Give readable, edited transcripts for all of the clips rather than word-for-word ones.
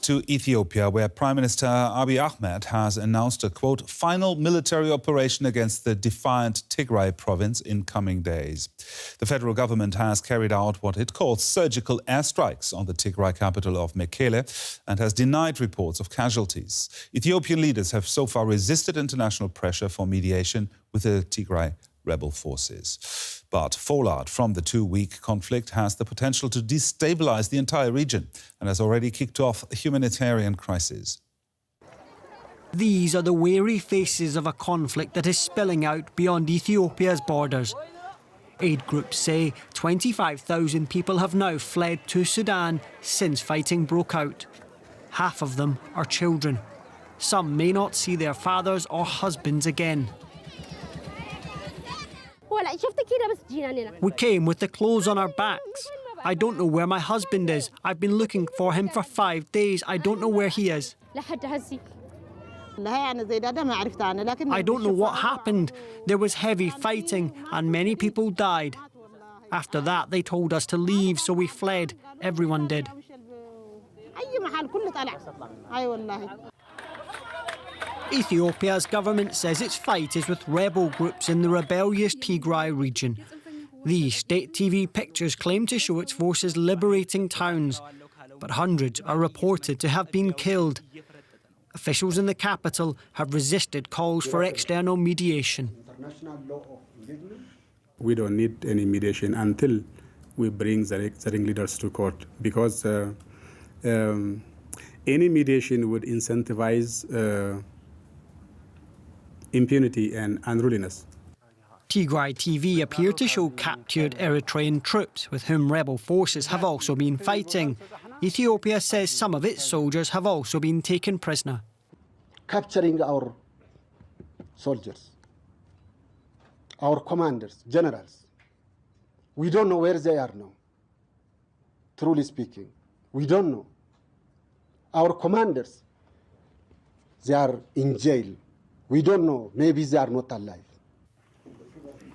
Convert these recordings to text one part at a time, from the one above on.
To Ethiopia, where Prime Minister Abiy Ahmed has announced a, quote, final military operation against the defiant Tigray province in coming days. The federal government has carried out what it calls surgical airstrikes on the Tigray capital of Mekelle and has denied reports of casualties. Ethiopian leaders have so far resisted international pressure for mediation with the Tigray rebel forces. But fallout from the two-week conflict has the potential to destabilize the entire region and has already kicked off a humanitarian crisis. These are the weary faces of a conflict that is spilling out beyond Ethiopia's borders. Aid groups say 25,000 people have now fled to Sudan since fighting broke out. Half of them are children. Some may not see their fathers or husbands again. We came with the clothes on our backs. I don't know where my husband is. I've been looking for him for 5 days. I don't know where he is. I don't know what happened. There was heavy fighting and many people died. After that, they told us to leave, so we fled. Everyone did. Ethiopia's government says its fight is with rebel groups in the rebellious Tigray region. These state TV pictures claim to show its forces liberating towns, but hundreds are reported to have been killed. Officials in the capital have resisted calls for external mediation. We don't need any mediation until we bring the ringleaders to court, because any mediation would incentivize impunity and unruliness. Tigray TV appear to show captured Eritrean troops with whom rebel forces have also been fighting. Ethiopia says some of its soldiers have also been taken prisoner. Capturing our soldiers, our commanders, generals. We don't know where they are now. Truly speaking, we don't know. Our commanders, they are in jail. We don't know. Maybe they are not alive.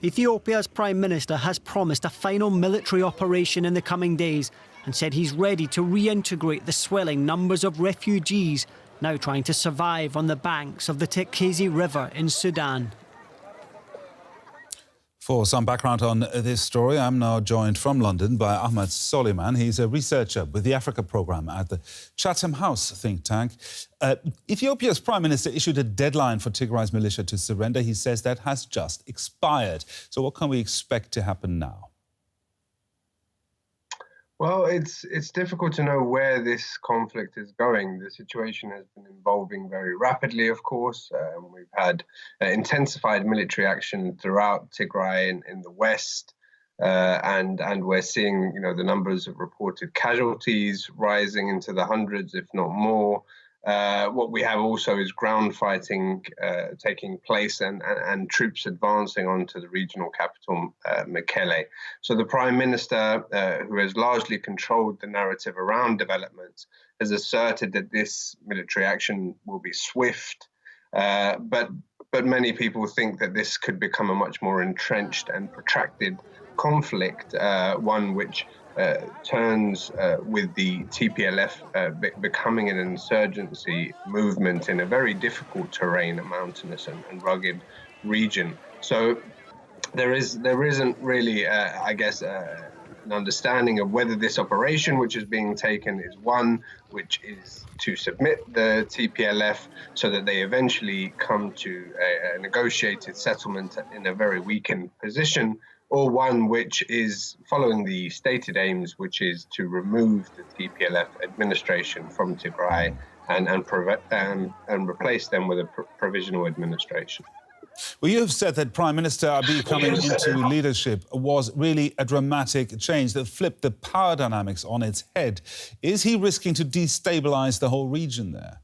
Ethiopia's Prime Minister has promised a final military operation in the coming days and said he's ready to reintegrate the swelling numbers of refugees now trying to survive on the banks of the Tigray River in Sudan. For some background on this story, I'm now joined from London by Ahmed Soliman. He's a researcher with the Africa Programme at the Chatham House think tank. Ethiopia's Prime Minister issued a deadline for Tigray's militia to surrender. He says that has just expired. So what can we expect to happen now? Well, it's difficult to know where this conflict is going. The situation has been evolving very rapidly, of course. We've had intensified military action throughout Tigray in the west, and we're seeing, the numbers of reported casualties rising into the hundreds, if not more. What we have also is ground fighting taking place and troops advancing onto the regional capital, Mekelle. So the Prime Minister, who has largely controlled the narrative around developments, has asserted that this military action will be swift, but many people think that this could become a much more entrenched and protracted conflict, one which turns with the TPLF becoming an insurgency movement in a very difficult terrain, a mountainous and rugged region. So there isn't really, an understanding of whether this operation which is being taken is one which is to submit the TPLF so that they eventually come to a negotiated settlement in a very weakened position, or one which is following the stated aims, which is to remove the TPLF administration from Tigray and replace them with a provisional administration. Well, you have said that Prime Minister Abiy coming into leadership was really a dramatic change that flipped the power dynamics on its head. Is he risking to destabilize the whole region there?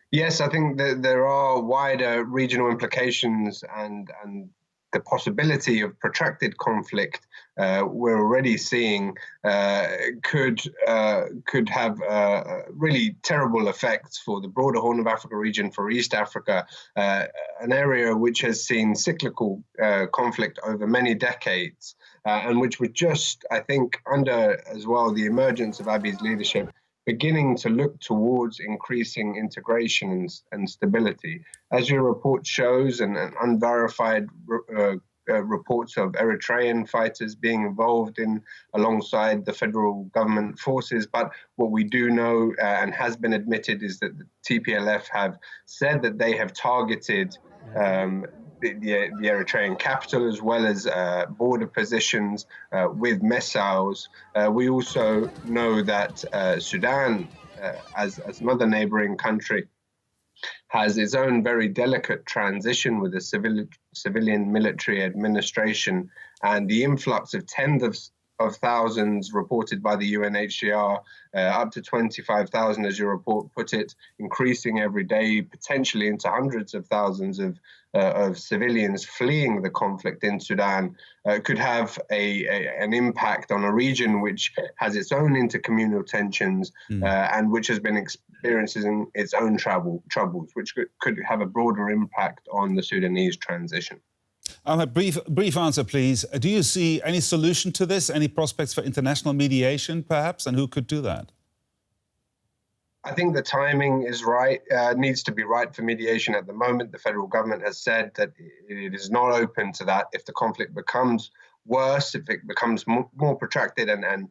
Yes, I think that there are wider regional implications and the possibility of protracted conflict we're already seeing could have really terrible effects for the broader Horn of Africa region, for East Africa, an area which has seen cyclical conflict over many decades. and which were just, I think, under as well the emergence of Abiy's leadership, beginning to look towards increasing integration and stability. As your report shows, and unverified reports of Eritrean fighters being involved in alongside the federal government forces. But what we do know and has been admitted is that the TPLF have said that they have targeted the Eritrean capital as well as border positions with missiles. We also know that Sudan, as another neighboring country, has its own very delicate transition with a civilian military administration, and the influx of tens of thousands reported by the UNHCR, up to 25,000 as your report put it, increasing every day, potentially into hundreds of thousands of civilians fleeing the conflict in Sudan, could have an impact on a region which has its own intercommunal tensions and which has been experiencing its own troubles, which could have a broader impact on the Sudanese transition. A brief answer, please. Do you see any solution to this? Any prospects for international mediation, perhaps? And who could do that? I think the timing is right, needs to be right for mediation at the moment. The federal government has said that it is not open to that. If the conflict becomes worse, if it becomes more protracted and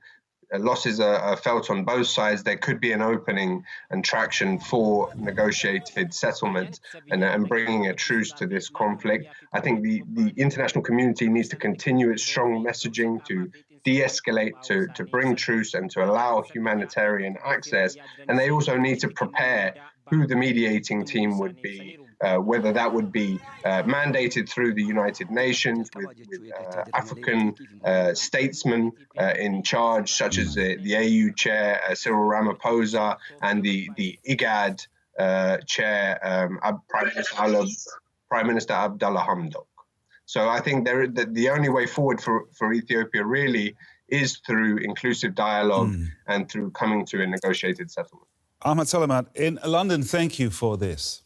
losses are felt on both sides, there could be an opening and traction for negotiated settlement and bringing a truce to this conflict. I think the international community needs to continue its strong messaging to de-escalate, to bring truce and to allow humanitarian access. And they also need to prepare who the mediating team would be, whether that would be mandated through the United Nations with African statesmen in charge, such as the AU chair, Cyril Ramaphosa, and the IGAD chair, Prime Minister Abdullah Hamdok. So I think the only way forward for Ethiopia really is through inclusive dialogue and through coming to a negotiated settlement. Ahmad Salamat in London, thank you for this.